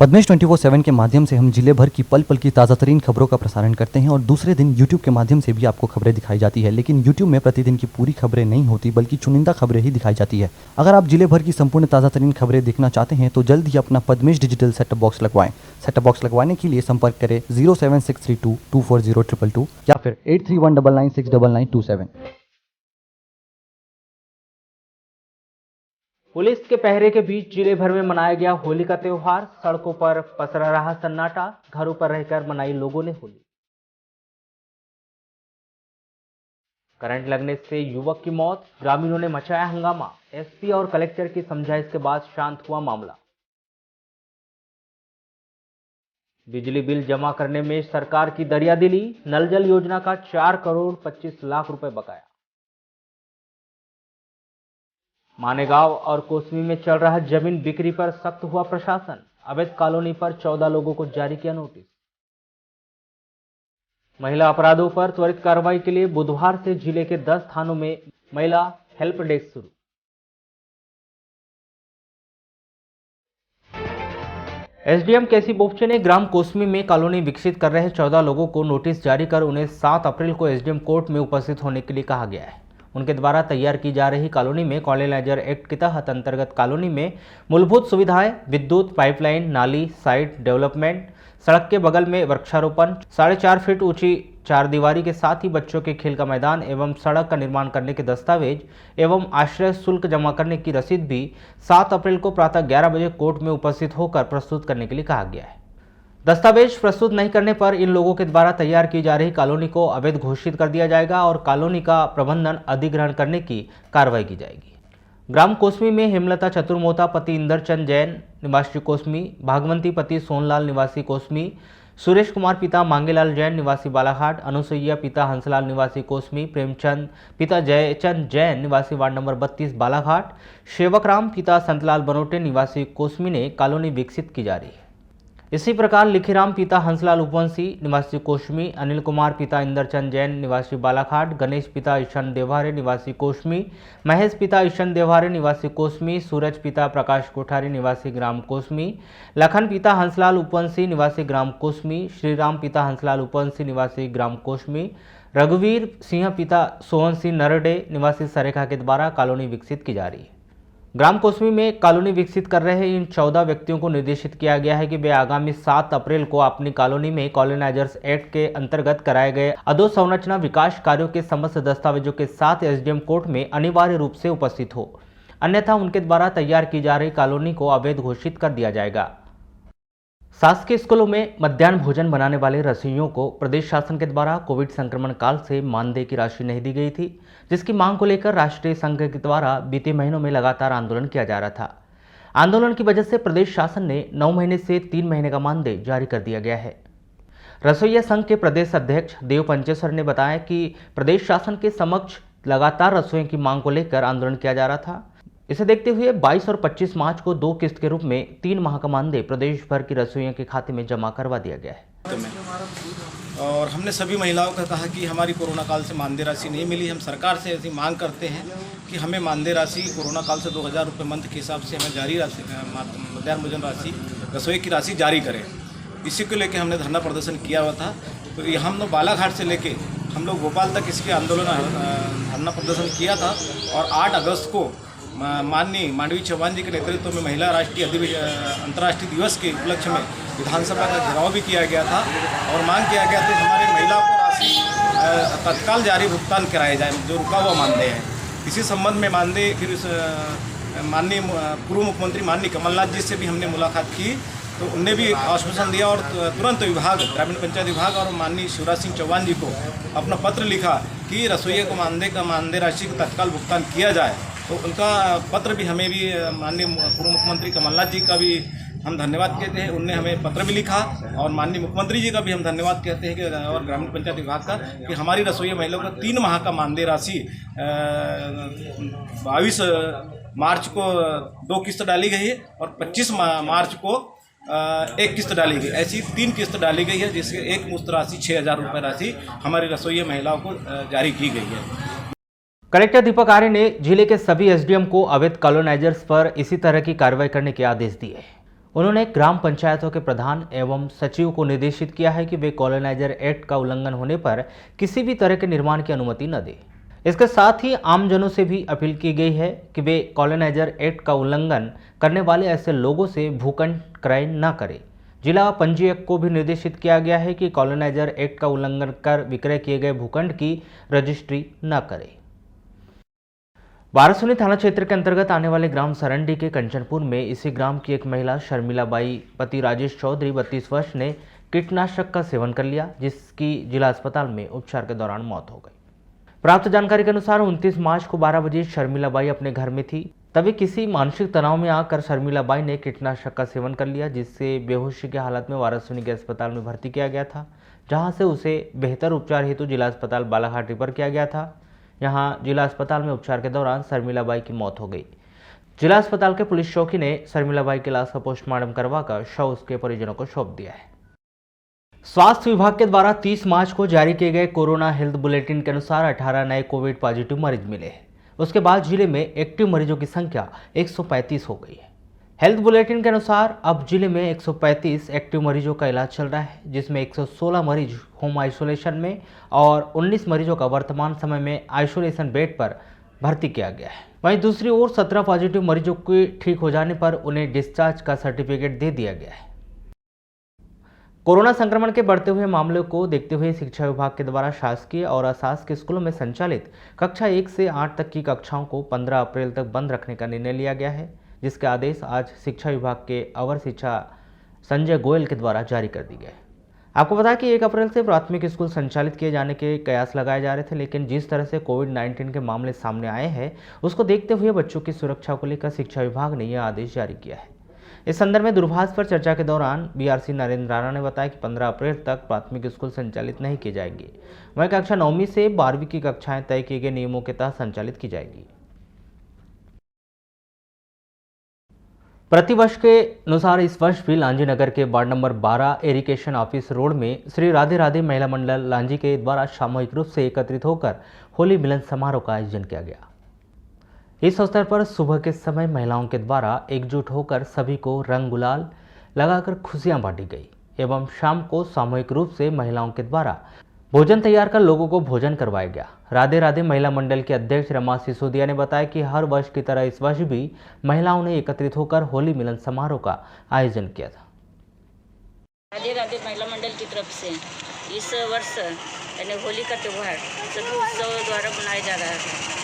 पद्मेश 24/7 के माध्यम से हम जिले भर की पल पल की ताज़ा तरीन खबरों का प्रसारण करते हैं और दूसरे दिन यूट्यूब के माध्यम से भी आपको खबरें दिखाई जाती है। लेकिन यूट्यूब में प्रतिदिन की पूरी खबरें नहीं होती बल्कि चुनिंदा खबरें ही दिखाई जाती है। अगर आप जिले भर की संपूर्ण ताज़ा तरीन खबरें देखना चाहते हैं तो जल्द ही अपना पद्मेश डिजिटल सेटअप बॉक्स लगवाएं। सेटअप बॉक्स लगवाने के लिए संपर्क करें 07632240222 या फिर 8319969927। पुलिस के पहरे के बीच जिले भर में मनाया गया होली का त्योहार। सड़कों पर पसरा रहा सन्नाटा, घरों पर रहकर मनाई लोगों ने होली। करंट लगने से युवक की मौत, ग्रामीणों ने मचाया हंगामा। एसपी और कलेक्टर की समझाइश के बाद शांत हुआ मामला। बिजली बिल जमा करने में सरकार की दरियादिली, नल जल योजना का 4 करोड़ 25 लाख रुपए बकाया। मानेगांव और कोसमी में चल रहा जमीन बिक्री पर सख्त हुआ प्रशासन। अवैध कॉलोनी पर 14 लोगों को जारी किया नोटिस। महिला अपराधों पर त्वरित कार्रवाई के लिए बुधवार से जिले के 10 थानों में महिला हेल्प डेस्क शुरू। एसडीएम केसी बोपचे ने ग्राम कोसमी में कॉलोनी विकसित कर रहे 14 लोगों को नोटिस जारी कर उन्हें 7 अप्रैल को एसडीएम कोर्ट में उपस्थित होने के लिए कहा गया है। उनके द्वारा तैयार की जा रही कॉलोनी में कॉलोनाइजर एक्ट के तहत अंतर्गत कॉलोनी में मूलभूत सुविधाएं, विद्युत, पाइपलाइन, नाली, साइट डेवलपमेंट, सड़क के बगल में वृक्षारोपण, 4.5 फीट ऊंची 4 दीवारी के साथ ही बच्चों के खेल का मैदान एवं सड़क का निर्माण करने के दस्तावेज एवं आश्रय शुल्क जमा करने की रसीद भी 7 अप्रैल को प्रातः 11 बजे कोर्ट में उपस्थित होकर प्रस्तुत करने के लिए कहा गया है। दस्तावेज प्रस्तुत नहीं करने पर इन लोगों के द्वारा तैयार की जा रही कॉलोनी को अवैध घोषित कर दिया जाएगा और कॉलोनी का प्रबंधन अधिग्रहण करने की कार्रवाई की जाएगी। ग्राम कोसमी में हेमलता चतुर्मोता पति इंदरचंद जैन निवासी कोसमी, भागवंती पति सोनलाल निवासी कोसमी, सुरेश कुमार पिता मांगेलाल जैन निवासी बालाघाट, अनुसुईया पिता हंसलाल निवासी कोसमी, प्रेमचंद पिता जयचंद जैन निवासी वार्ड नंबर 32 बालाघाट, सेवकराम पिता संतलाल बनोटे निवासी कोसमी ने कॉलोनी विकसित की जा रही है। इसी प्रकार लिखीराम पिता हंसलाल उपवंशी निवासी कोसमी, अनिल कुमार पिता इंदरचंद जैन निवासी बालाघाट, गणेश पिता ईशन देवारे निवासी कोसमी, महेश पिता ईशन देवारे निवासी कोसमी, सूरज पिता प्रकाश कोठारी निवासी ग्राम कोसमी, लखन पिता हंसलाल उपवंशी निवासी ग्राम कोसमी, श्रीराम पिता हंसलाल उपवंशी निवासी ग्राम कोसमी, रघुवीर सिंह पिता सोहन सिंह नरडे निवासी सरेखा के द्वारा कॉलोनी विकसित की जा रही है। ग्राम कोसमी में कॉलोनी विकसित कर रहे इन 14 व्यक्तियों को निर्देशित किया गया है कि वे आगामी 7 अप्रैल को अपनी कॉलोनी में कॉलोनाइजर्स एक्ट के अंतर्गत कराए गए अधोसंरचना विकास कार्यों के समस्त दस्तावेजों के साथ एसडीएम कोर्ट में अनिवार्य रूप से उपस्थित हो, अन्यथा उनके द्वारा तैयार की जा रही कॉलोनी को अवैध घोषित कर दिया जाएगा। शासकीय स्कूलों में मध्याह्न भोजन बनाने वाले रसोइयों को प्रदेश शासन के द्वारा कोविड संक्रमण काल से मानदेय की राशि नहीं दी गई थी, जिसकी मांग को लेकर राष्ट्रीय संघ के द्वारा बीते महीनों में लगातार आंदोलन किया जा रहा था। आंदोलन की वजह से प्रदेश शासन ने 9 महीने से 3 महीने का मानदेय जारी कर दिया गया है। रसोइया संघ के प्रदेश अध्यक्ष देव पंचेश्वर ने बताया कि प्रदेश शासन के समक्ष लगातार रसोइयों की मांग को लेकर आंदोलन किया जा रहा था। इसे देखते हुए 22 और 25 मार्च को 2 किस्त के रूप में 3 माह का मानदेय प्रदेश भर की रसोइयों के खाते में जमा करवा दिया गया है। और हमने सभी महिलाओं का कहा कि हमारी कोरोना काल से मानदेय राशि नहीं मिली। हम सरकार से ऐसी मांग करते हैं कि हमें मानदेय राशि कोरोना काल से 2000 रुपये मंथ के हिसाब से हमें जारी राशि मध्याह्न भोजन राशि रसोई की राशि जारी करें। इसी को लेकर हमने धरना प्रदर्शन किया हुआ था। तो हम लोग बालाघाट से लेके हम लोग भोपाल तक इसके आंदोलन धरना प्रदर्शन किया था और 8 अगस्त को माननीय मांडवी चौहान जी के नेतृत्व में महिला राष्ट्रीय अंतर्राष्ट्रीय दिवस के उपलक्ष्य में विधानसभा का घेराव भी किया गया था और मांग किया गया था कि हमारे महिलाओं को राशि तत्काल जारी भुगतान कराया जाए जो रुका हुआ मानदेय है। इसी संबंध में मानदेय फिर माननीय पूर्व मुख्यमंत्री माननीय कमलनाथ जी से भी हमने मुलाकात की, तो उनने भी आश्वासन दिया और तुरंत विभाग ग्रामीण पंचायत विभाग और माननीय शिवराज सिंह चौहान जी को अपना पत्र लिखा कि रसोइया को मानदेय राशि का तत्काल भुगतान किया जाए। तो उनका पत्र भी हमें भी माननीय पूर्व मुख्यमंत्री कमलनाथ जी का भी हम धन्यवाद कहते हैं, उनने हमें पत्र भी लिखा और माननीय मुख्यमंत्री जी का भी हम धन्यवाद कहते हैं कि और ग्रामीण पंचायत विभाग का कि हमारी रसोइया महिलाओं को 3 माह का मानदेय राशि 22 मार्च को 2 किस्त डाली गई है और 25 मार्च को 1 किस्त डाली गई। ऐसी 3 किस्त डाली गई है जिससे एक मुश्त राशि 6000 रुपये राशि हमारी रसोइया महिलाओं को जारी की गई है। कलेक्टर दीपक आर्य ने जिले के सभी एसडीएम को अवैध कॉलोनाइजर्स पर इसी तरह की कार्रवाई करने के आदेश दिए। उन्होंने ग्राम पंचायतों के प्रधान एवं सचिव को निर्देशित किया है कि वे कॉलोनाइजर एक्ट का उल्लंघन होने पर किसी भी तरह के निर्माण की अनुमति न दें। इसके साथ ही आमजनों से भी अपील की गई है कि वे कॉलोनाइजर एक्ट का उल्लंघन करने वाले ऐसे लोगों से भूखंड क्रय न करें। जिला पंजीयक को भी निर्देशित किया गया है कि कॉलोनाइजर एक्ट का उल्लंघन कर विक्रय किए गए भूखंड की रजिस्ट्री न करें। वारासुनी थाना क्षेत्र के अंतर्गत आने वाले ग्राम सरंडी के कंचनपुर में इसी ग्राम की एक महिला शर्मिला बाई पति राजेश चौधरी 32 वर्ष ने कीटनाशक का सेवन कर लिया, जिसकी जिला अस्पताल में उपचार के दौरान मौत हो गई। प्राप्त जानकारी के अनुसार 29 मार्च को 12 बजे शर्मिला बाई अपने घर में थी, तभी किसी मानसिक तनाव में आकर शर्मिला बाई ने कीटनाशक का सेवन कर लिया, जिससे बेहोशी की हालत में वारासुनी के अस्पताल में भर्ती किया गया था, जहां से उसे बेहतर उपचार हेतु जिला अस्पताल बालाघाट रेफर किया गया था। यहां जिला अस्पताल में उपचार के दौरान शर्मिला बाई की मौत हो गई। जिला अस्पताल के पुलिस चौकी ने शर्मिला बाई की लाश का पोस्टमार्टम करवाकर शव उसके परिजनों को सौंप दिया है। स्वास्थ्य विभाग के द्वारा 30 मार्च को जारी किए गए कोरोना हेल्थ बुलेटिन के अनुसार 18 नए कोविड पॉजिटिव मरीज मिले हैं। उसके बाद जिले में एक्टिव मरीजों की संख्या 135 हो गई है। हेल्थ बुलेटिन के अनुसार अब जिले में 135 एक्टिव मरीजों का इलाज चल रहा है, जिसमें 116 मरीज होम आइसोलेशन में और 19 मरीजों का वर्तमान समय में आइसोलेशन बेड पर भर्ती किया गया है। वहीं दूसरी ओर 17 पॉजिटिव मरीजों के ठीक हो जाने पर उन्हें डिस्चार्ज का सर्टिफिकेट दे दिया गया है। कोरोना संक्रमण के बढ़ते हुए मामलों को देखते हुए शिक्षा विभाग के द्वारा शासकीय और अशासकीय स्कूलों में संचालित कक्षा 1 से 8 तक की कक्षाओं को 15 अप्रैल तक बंद रखने का निर्णय लिया गया है, जिसके आदेश आज शिक्षा विभाग के अवर शिक्षा संजय गोयल के द्वारा जारी कर दी गए। आपको बता कि 1 अप्रैल से प्राथमिक स्कूल संचालित किए जाने के कयास लगाए जा रहे थे, लेकिन जिस तरह से कोविड-19 के मामले सामने आए हैं, उसको देखते हुए बच्चों की सुरक्षा को लेकर शिक्षा विभाग ने यह आदेश जारी किया है। इस संदर्भ में दूरभाष पर चर्चा के दौरान बीआरसी नरेंद्र राणा ने बताया कि 15 अप्रैल तक प्राथमिक स्कूल संचालित नहीं किए जाएंगे। वहीं कक्षा 9वीं से 12वीं की कक्षाएं तय किए गए नियमों के तहत संचालित की जाएगी। प्रतिवर्ष के अनुसार इस वर्ष भी लांजी नगर के ward number 12 irrigation office road में श्री राधे राधे महिला मंडल लांजी के द्वारा सामूहिक रूप से एकत्रित होकर होली मिलन समारोह का आयोजन किया गया। इस अवसर पर सुबह के समय महिलाओं के द्वारा एकजुट होकर सभी को रंग गुलाल लगाकर खुशियां बांटी गई एवं शाम को सामूहिक रूप से महिलाओं के द्वारा भोजन तैयार कर लोगों को भोजन करवाया गया। राधे राधे महिला मंडल के अध्यक्ष रमा सिसोदिया ने बताया कि हर वर्ष की तरह इस वर्ष भी महिलाओं ने एकत्रित होकर होली मिलन समारोह का आयोजन किया था। राधे राधे महिला मंडल की तरफ से इस वर्ष यानी होली का त्यौहार सभी उत्सव द्वारा मनाया जा रहा है।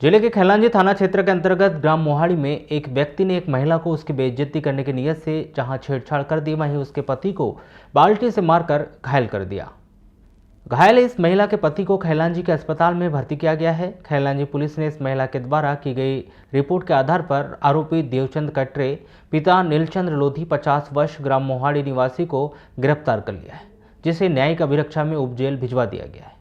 जिले के खैलांजी थाना क्षेत्र के अंतर्गत ग्राम मोहाड़ी में एक व्यक्ति ने एक महिला को उसकी बेइज्जती करने की नियत से जहां छेड़छाड़ कर दी, वहीं उसके पति को बाल्टी से मारकर घायल कर दिया। घायल इस महिला के पति को खैलांजी के अस्पताल में भर्ती किया गया है। खैलांजी पुलिस ने इस महिला के द्वारा की गई रिपोर्ट के आधार पर आरोपी देवचंद कटरे पिता नीलचंद्र लोधी 50 वर्ष ग्राम मोहाड़ी निवासी को गिरफ्तार कर लिया है, जिसे न्यायिक अभिरक्षा में उप जेल भिजवा दिया गया है।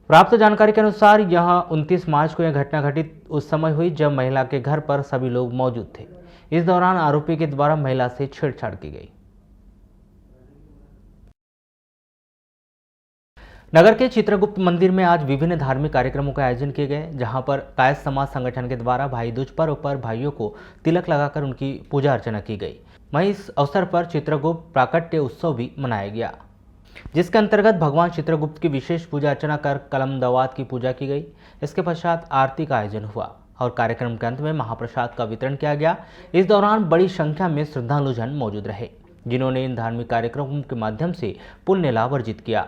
प्राप्त जानकारी के अनुसार यहां 29 मार्च को यह घटना घटित उस समय हुई जब महिला के घर पर सभी लोग मौजूद थे। इस दौरान आरोपी के द्वारा महिला से छेड़छाड़ की गई। नगर के चित्रगुप्त मंदिर में आज विभिन्न धार्मिक कार्यक्रमों का आयोजन किए गए, जहां पर कायस्थ समाज संगठन के द्वारा भाई दूज पर्व पर भाइयों को तिलक लगाकर उनकी पूजा अर्चना की गई। वहीं इस अवसर पर चित्रगुप्त प्राकट्य उत्सव भी मनाया गया, जिसके अंतर्गत भगवान चित्रगुप्त की विशेष पूजा अर्चना कर कलमदवात की पूजा की गई। इसके पश्चात आरती का आयोजन हुआ और कार्यक्रम के अंत में महाप्रसाद का वितरण किया गया। इस दौरान बड़ी संख्या में श्रद्धालुजन मौजूद रहे, जिन्होंने इन धार्मिक कार्यक्रमों के माध्यम से पुण्य लाभ अर्जित किया।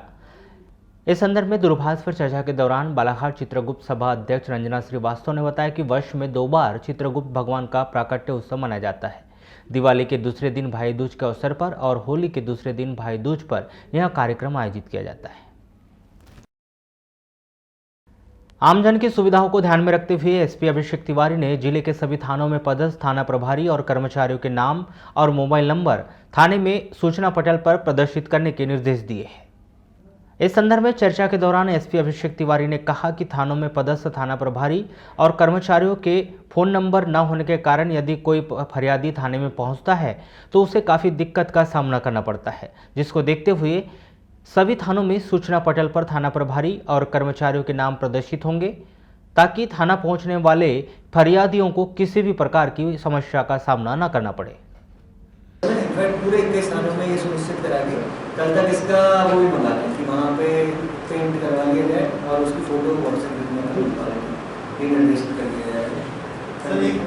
इस संदर्भ में दूरभाष पर चर्चा के दौरान बालाघाट चित्रगुप्त सभा अध्यक्ष रंजना श्रीवास्तव ने बताया कि वर्ष में 2 बार चित्रगुप्त भगवान का प्राकट्य उत्सव मनाया जाता है। दिवाली के दूसरे दिन भाई दूज के अवसर पर और होली के दूसरे दिन भाई दूज पर यह कार्यक्रम आयोजित किया जाता है। आमजन की सुविधाओं को ध्यान में रखते हुए एसपी अभिषेक तिवारी ने जिले के सभी थानों में पदस्थ थाना प्रभारी और कर्मचारियों के नाम और मोबाइल नंबर थाने में सूचना पटल पर प्रदर्शित करने के निर्देश दिए हैं। इस संदर्भ में चर्चा के दौरान एसपी अभिषेक तिवारी ने कहा कि थानों में पदस्थ थाना प्रभारी और कर्मचारियों के फोन नंबर न होने के कारण यदि कोई फरियादी थाने में पहुंचता है तो उसे काफ़ी दिक्कत का सामना करना पड़ता है, जिसको देखते हुए सभी थानों में सूचना पटल पर थाना प्रभारी और कर्मचारियों के नाम प्रदर्शित होंगे ताकि थाना पहुंचने वाले फरियादियों को किसी भी प्रकार की समस्या का सामना न करना पड़े। इनफैक्ट पूरे 21 थानों में ये सुनिश्चित करा के कल तक इसका वो भी मंगा लें कि वहाँ पे पेंट करवा लिया जाए और उसकी फोटो व्हाट्सएप में ये निर्देशित कर दिया जाए।